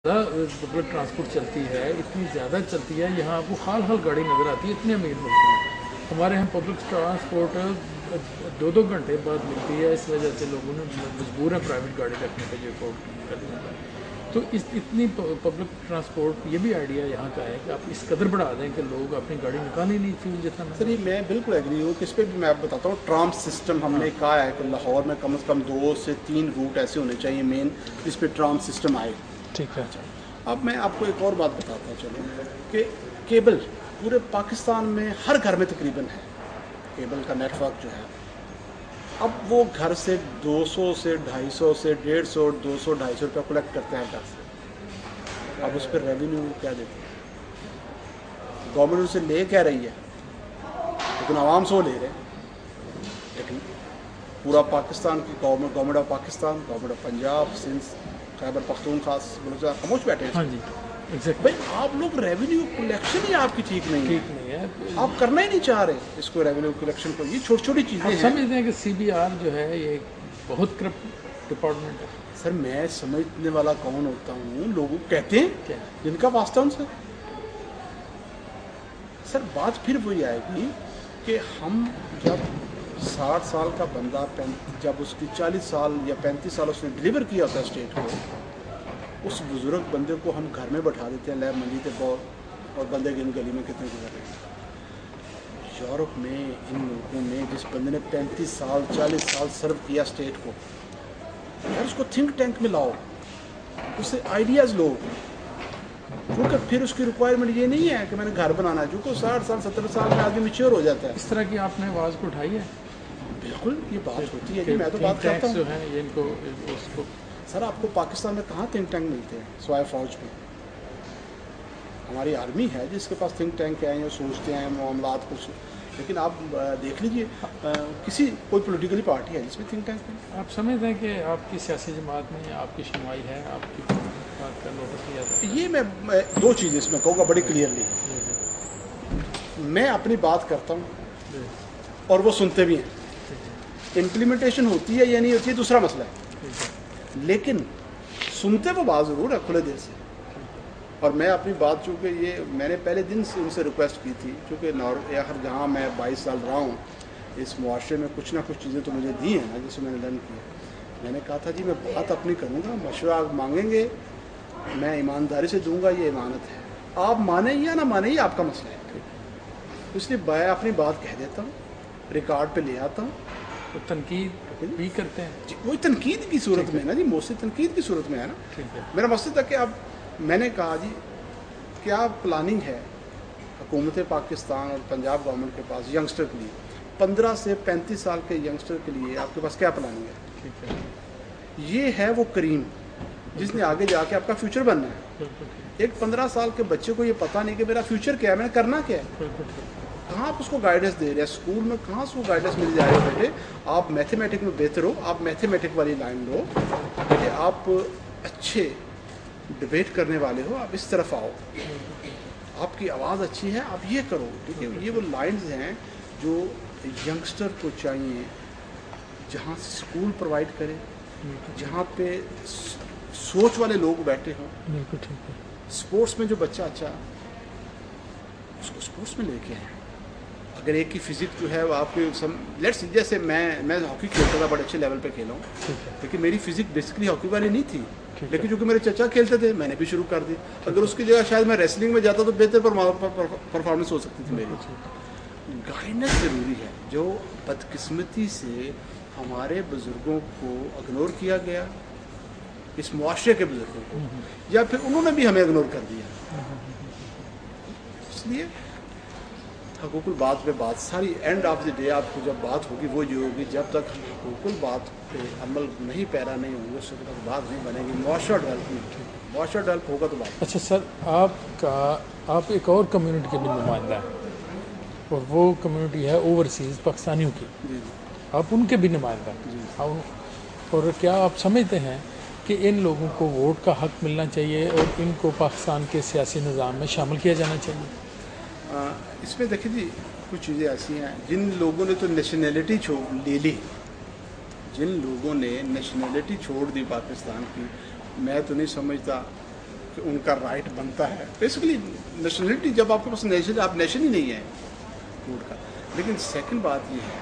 Public transport चलती है, इतनी ज़्यादा चलती है, यहाँ आपको हाल हाल गाड़ी नज़र आती है, इतने अमीर मुल्क में। हमारे यहाँ पब्लिक ट्रांसपोर्ट 2-2 घंटे बाद मिलती है, इस वजह से लोगों ने मजबूर है प्राइवेट गाड़ी रखने के लिए अफोर्ड करने का। तो इतनी पब्लिक ट्रांसपोर्ट, ये भी आइडिया यहाँ का है कि आप इस कदर बढ़ा दें कि लोग अपनी गाड़ी निकाल ही नहीं फ्यूल जितना। सर ये मैं बिल्कुल एग्री हूँ कि इस पर भी मैं आपको बताता हूँ, ट्राम सिस्टम हमने कहा है कि लाहौर में कम से कम 2 से 3 रूट ऐसे होने चाहिए मेन जिस पे ट्राम सिस्टम आए। ठीक है। अब मैं आपको एक और बात बताता हूँ चलो कि केबल पूरे पाकिस्तान में हर घर में तकरीबन है, केबल का नेटवर्क जो है। अब वो घर से 200 से 250 से 150 200-250 रुपया कलेक्ट करते हैं घर से। अब उस पर रेवेन्यू क्या देते हैं? गवर्नमेंट उनसे ले क्या रही है, लेकिन आवाम से वो ले रहे हैं। लेकिन पूरा पाकिस्तान की government of Pakistan, government of Punjab, Sindh, Khyber Pakhtunkhwa, Balochistan खामोश बैठे हैं। हाँ जी, एग्जैक्ट भाई आप लोग रेवेन्यू कलेक्शन ही आपकी ठीक नहीं है, आप करना ही नहीं चाह रहे इसको रेवेन्यू कलेक्शन को। ये छोटी छोटी चीज़ें हैं। समझते हैं कि CBR जो है ये बहुत करप्ट डिपार्टमेंट है। सर मैं समझने वाला कौन होता हूँ, लोग कहते हैं क्या? जिनका वास्ता उनसे। सर बात फिर वही आएगी कि हम जब 60 साल का बंदा जब उसकी 40 साल या 35 साल उसने डिलीवर किया होता है स्टेट को, उस बुजुर्ग बंदे को हम घर में बैठा देते हैं, लैब मंजी तक और बंदे की इन गली में कितने गुजर रहे हैं। यूरोप में इन लोगों ने, जिस बंदे ने 35 साल 40 साल सर्व किया स्टेट को, यार उसको थिंक टैंक में लाओ, उससे आइडियाज़ लो, क्योंकि फिर उसकी रिक्वायरमेंट ये नहीं है कि मैंने घर बनाना है। जो 60 साल 70 साल में आदमी मैच्योर हो जाता है। इस तरह की आपने आवाज़ को उठाई है? बिल्कुल ये बात होती है जी, मैं तो बात करता हूँ। जो है ये इनको उसको सर आपको पाकिस्तान में कहाँ थिंक टैंक मिलते हैं स्वाय फौज में? हमारी आर्मी है जिसके पास थिंक टैंक है, या सोचते हैं मामलात कुछ। लेकिन आप देख लीजिए किसी कोई पॉलिटिकली पार्टी है जिसमें थिंक टैंक है। आप समझते हैं कि आपकी सियासी जमात में आपकी सुनवाई है, आपकी बात का नोटिस लिया था? ये मैं 2 चीज़ें इसमें कहूँगा बड़ी क्लियरली। मैं अपनी बात करता हूँ और वो सुनते भी हैं। इम्प्लीमेंटेशन होती है या नहीं होती है दूसरा मसला है, लेकिन सुनते वो बात ज़रूर है खुले दिल से। और मैं अपनी बात, चूँकि ये मैंने पहले दिन से उनसे रिक्वेस्ट की थी, चूँकि आखिर जहाँ मैं 22 साल रहा हूँ इस मुआशरे में कुछ ना कुछ चीज़ें तो मुझे दी हैं ना, जिससे मैंने लर्न किया। मैंने कहा था जी मैं बात अपनी करूँगा, मशवरा मांगेंगे मैं ईमानदारी से दूँगा, ये इमानत है। आप माने या ना माने ये आपका मसला है। इसलिए मैं अपनी बात कह देता हूँ, रिकॉर्ड पे ले आता हूँ। तो तनकीद भी करते हैं जी, वही तनकीद की सूरत में है ना जी, मोस्टली तनकीद की सूरत में है ना। मेरा मकसद था कि अब मैंने कहा जी क्या प्लानिंग है हुकूमत पाकिस्तान और पंजाब गवर्नमेंट के पास यंगस्टर के लिए, 15 से 35 साल के यंगस्टर के लिए आपके पास क्या प्लानिंग है? ठीक है। ये है वो करीम जिसने आगे जाके आपका फ्यूचर बनना है। एक 15 साल के बच्चे को ये पता नहीं कि मेरा फ्यूचर क्या है, मैंने करना क्या है। कहाँ आप उसको गाइडेंस दे रहे हैं? स्कूल में कहाँ उसको गाइडेंस मिल जा रही है? बेटे आप मैथमेटिक में बेहतर हो, आप मैथमेटिक वाली लाइन लो, बेटे आप अच्छे डिबेट करने वाले हो, आप इस तरफ आओ, आपकी आवाज़ अच्छी है, आप ये करो। ठीक है, ये वो लाइंस हैं जो यंगस्टर को चाहिए, जहाँ स्कूल प्रोवाइड करे, जहाँ पे सोच वाले लोग बैठे हों। बिल्कुल ठीक है। स्पोर्ट्स में जो बच्चा अच्छा, उसको स्पोर्ट्स में लेके आए। अगर एक की फिजिक्स जो है वो आपके लेट्स, जैसे मैं हॉकी खेलता था, बड़े अच्छे लेवल पे खेला हूँ, लेकिन मेरी फिजिक्स बेसिकली हॉकी वाली नहीं थी, लेकिन क्योंकि मेरे चचा खेलते थे मैंने भी शुरू कर दी। अगर उसकी जगह शायद मैं रेसलिंग में जाता तो बेहतर परफॉर्मेंस हो सकती थी मेरी। गाइडेंस ज़रूरी है। जो बदकिस्मती से हमारे बुज़ुर्गों को इग्नोर किया गया, इस मुआशरे के बुज़ुर्गों को, या फिर उन्होंने भी हमें इग्नोर कर दिया। इसलिए हकूकुल बात पे बात सारी एंड ऑफ द डे आपको जब बात होगी वो ये होगी, जब तक हकूकुल बात पे अमल नहीं पैरा नहीं होंगे उस तक बात नहीं बनेगी। मुआशरा डेवलप नहीं, मुआशरा डेवलप होगा तो बात। अच्छा सर, आप एक और कम्युनिटी के भी नुमाइंदा हैं और वो कम्युनिटी है ओवरसीज़ पाकिस्तानियों की। जी आप उनके भी नुमाइंदा हैं, और क्या आप समझते हैं कि इन लोगों को वोट का हक़ मिलना चाहिए और इनको पाकिस्तान के सियासी निज़ाम में शामिल किया जाना चाहिए? इसमें देखिए जी कुछ चीज़ें ऐसी हैं, जिन लोगों ने तो नेशनैलिटी ले ली, जिन लोगों ने नेशनैलिटी छोड़ दी पाकिस्तान की, मैं तो नहीं समझता कि उनका राइट बनता है। बेसिकली नेशनलिटी, जब आपके पास नेशन, आप नेशन ही नहीं है फूड का। लेकिन सेकंड बात ये है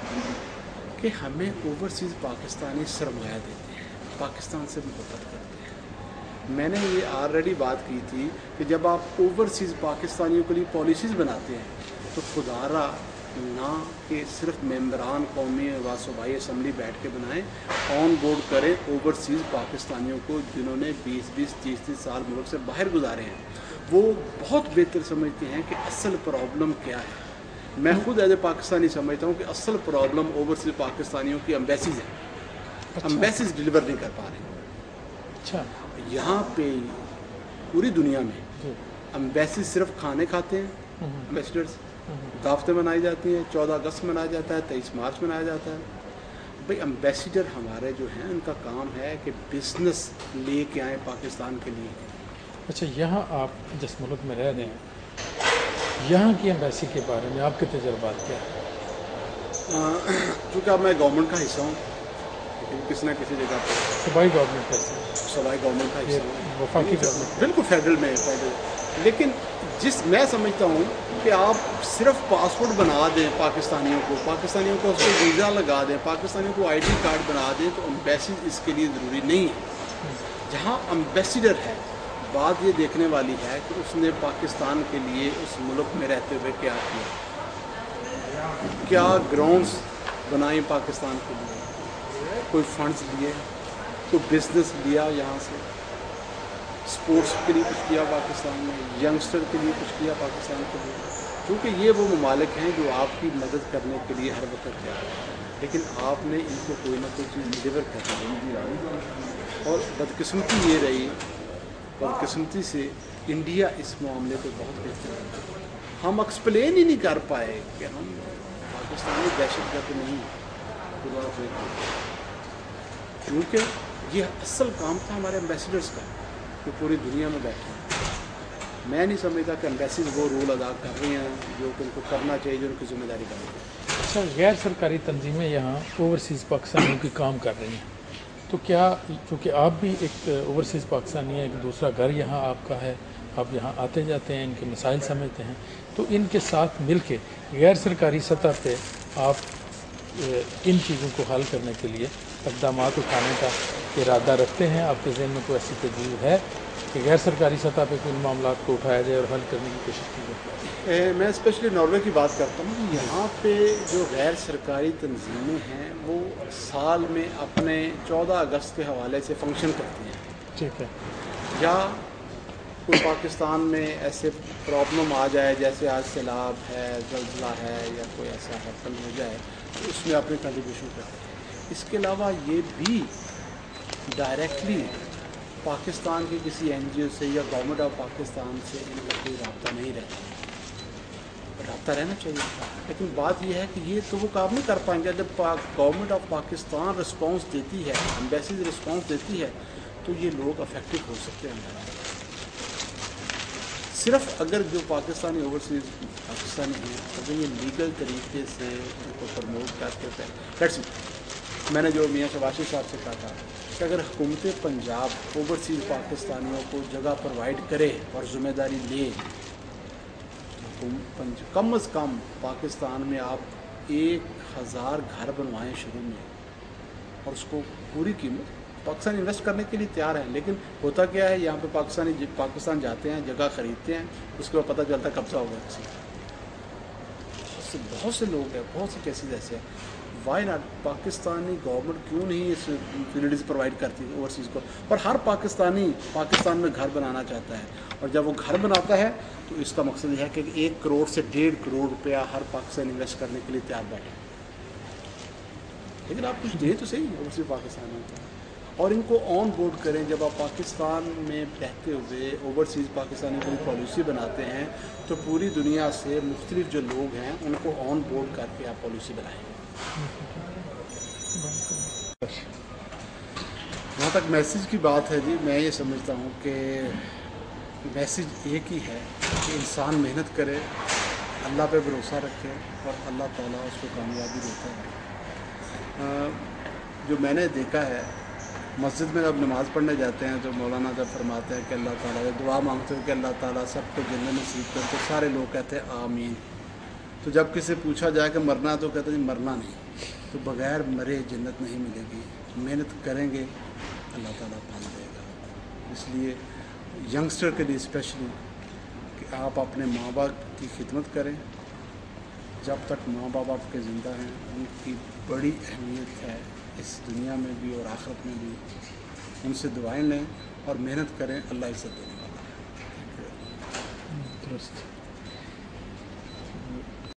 कि हमें ओवरसीज़ पाकिस्तानी सरमाया देते हैं, पाकिस्तान से मोहब्बत करते हैं। मैंने ये ऑलरेडी बात की थी कि जब आप ओवरसीज़ पाकिस्तानियों के लिए पॉलिसीज़ बनाते हैं तो खुदारा ना कि सिर्फ मेंबरान कौमी व सूबाई असम्बली बैठ के बनाएं, ऑन बोर्ड करें ओवरसीज़ पाकिस्तानियों को जिन्होंने 20-20, 30-30 साल मुल्क से बाहर गुजारे हैं। वो बहुत बेहतर समझते हैं कि असल प्रॉब्लम क्या है। मैं खुद एज ए पाकिस्तानी समझता हूँ कि असल प्रॉब्लम ओवरसीज़ पाकिस्तानियों की एम्बेसीज है। अच्छा। एम्बेसीज डिलीवर नहीं कर पा रहे। अच्छा। यहाँ पे पूरी दुनिया में एम्बेसी सिर्फ खाने खाते हैं, एम्बेसडर्स दावतें मनाई जाती हैं, 14 अगस्त मनाया जाता है, 23 मार्च मनाया जाता है। भाई एम्बेसडर हमारे जो हैं उनका काम है कि बिजनेस लेके आए पाकिस्तान के लिए। अच्छा, यहाँ आप जिस मुल्क में रह रहे हैं, यहाँ की एम्बेसी के बारे में आपके तजुर्बात क्या है? चूँकि अब मैं गवर्नमेंट का हिस्सा हूँ, लेकिन किसी न किसी जगह पर सूबाई गवर्नमेंट का सूबाई गवर्नमेंट का हिस्सा हूँ, वफाकी गवर्नमेंट, बिल्कुल फेडरल में फेडरल। लेकिन मैं समझता हूँ कि आप सिर्फ पासपोर्ट बना दें पाकिस्तानियों को उस पर वीज़ा लगा दें, पाकिस्तानियों को आईडी कार्ड बना दें, तो एम्बेसी इसके लिए ज़रूरी नहीं है। जहाँ एम्बेसडर है, बात ये देखने वाली है कि उसने पाकिस्तान के लिए उस मुल्क में रहते हुए क्या किया, क्या ग्राउंड्स बनाए पाकिस्तान के लिए, कोई फंड्स लिए, कोई बिजनेस लिया यहाँ से, स्पोर्ट्स के लिए कुछ किया पाकिस्तान में, यंगस्टर के लिए कुछ किया पाकिस्तान के लिए। क्योंकि ये वो ममालिक हैं जो आपकी मदद करने के लिए हर वक्त तैयार हैं, लेकिन आपने इनको कोई ना कोई चीज़ डिलीवर कर। और बदकिस्मती ये रही, बदकिस्मती से इंडिया इस मामले को बहुत बेहतर है। हम एक्सप्लेन ही नहीं कर पाए कि हम पाकिस्तानी दहशतगर्द नहीं, क्योंकि ये असल काम था हमारे एम्बेसडर्स का जो पूरी दुनिया में बैठे हैं। मैं नहीं समझता कि एम्बेसीज वो रोल अदा कर रही हैं जो उनको करना चाहिए, जो उनकी जिम्मेदारी बनती है। अच्छा, गैर सरकारी तंजीमें यहाँ ओवरसीज़ पाकिस्तानियों की काम कर रही हैं, तो क्या, क्योंकि आप भी एक ओवरसीज़ पाकिस्तानी है, एक दूसरा घर यहाँ आपका है, आप यहाँ आते जाते हैं, इनके मसाइल समझते हैं, तो इनके साथ मिल के गैर सरकारी सतह पे आप इन चीज़ों को हल करने के लिए इक़दाम उठाने का इरादा रखते हैं? आपके ज़हन में कोई ऐसी तजवीज़ है कि गैर सरकारी सतह पे कोई मामला को उठाया जाए और हल करने की कोशिश की जाए? मैं स्पेशली नॉर्वे की बात करता हूँ कि यहाँ पे जो गैर सरकारी तंजीमें हैं वो साल में अपने 14 अगस्त के हवाले से फंक्शन करती हैं। ठीक है। या कोई पाकिस्तान में ऐसे प्रॉब्लम आ जाए, जैसे आज सैलाब है, ज़लज़ला है, या कोई ऐसा हैपन हो जाए, तो उसमें अपनी कंट्रीब्यूशन करते हैं। इसके अलावा ये भी डायरेक्टली पाकिस्तान के किसी NGO से या गवर्नमेंट ऑफ पाकिस्तान से इनका कोई रब्ता नहीं रहता। रब्ता रहना चाहिए, लेकिन बात यह है कि ये तो वो काम नहीं कर पाएंगे। जब गवर्नमेंट ऑफ पाकिस्तान रिस्पॉन्स देती है, एम्बेसी रिस्पॉन्स देती है, तो ये लोग अफेक्टिव हो सकते हैं। सिर्फ अगर जो पाकिस्तानी ओवरसीज़ पाकिस्तानी हैं, अगर ये लीगल तरीके से उनको प्रमोट करते हैं, मैंने जो मियाँ शबाशी साहब से कहा था कि अगर हुकूमत पंजाब ओवरसीज़ पाकिस्तानियों को जगह प्रोवाइड करे और ज़िम्मेदारी ले, तो कम अज़ कम पाकिस्तान में आप 1000 घर बनवाएं शुरू में, और उसको पूरी कीमत पाकिस्तान इन्वेस्ट करने के लिए तैयार है। लेकिन होता क्या है, यहाँ पे पाकिस्तान जाते हैं, जगह ख़रीदते हैं, उसके बाद पता चलता है कब्जा हो गया किसी का। बहुत से लोग हैं, बहुत से केसेस ऐसे हैं। वाई नॉट, पाकिस्तानी गवर्नमेंट क्यों नहीं इस फैसिलिटीज़ प्रोवाइड करती है ओवरसीज़ को? और हर पाकिस्तानी पाकिस्तान में घर बनाना चाहता है, और जब वो घर बनाता है तो इसका मकसद यह है कि 1 करोड़ से 1.5 करोड़ रुपया हर पाकिस्तान इन्वेस्ट करने के लिए तैयार बैठे। लेकिन आप कुछ दे तो सही ओवरसीज़ पाकिस्तान में, और इनको ऑन बोर्ड करें। जब आप पाकिस्तान में रहते हुए ओवरसीज़ पाकिस्तानी कोई पॉलिसी बनाते हैं, तो पूरी दुनिया से मुख्तलिफ जो लोग हैं उनको ऑन बोर्ड करके आप पॉलिसी बनाएं। जहाँ तक मैसेज की बात है जी, मैं ये समझता हूँ कि मैसेज एक ही है कि इंसान मेहनत करे, अल्लाह पे भरोसा रखे, और अल्लाह ताला उसको कामयाबी देता है। जो मैंने देखा है مسجد میں جب نماز پڑھنے جاتے ہیں تو مولانا جب فرماتے ہیں کہ اللہ تعالیٰ دعا مانگتے ہیں کہ اللہ تعالیٰ سب کو جنت نصیب کرے تو سارے لوگ کہتے ہیں آمین. تو جب کسی سے پوچھا جائے کہ مرنا تو کہتے ہیں مرنا نہیں. تو بغیر مرے جنت نہیں ملے گی. محنت کریں گے اللہ تعالیٰ پال دے گا. اس لیے ینگسٹر کے لیے اسپیشلی کہ آپ اپنے ماں باپ کی خدمت کریں. جب تک ماں باپ آپ کے زندہ ہیں ان کی بڑی اہمیت ہے اس دنیا میں بھی اور آخرت میں بھی. ان سے دعائیں لیں اور محنت کریں. اللہ عزت دینے والا ہے. درست.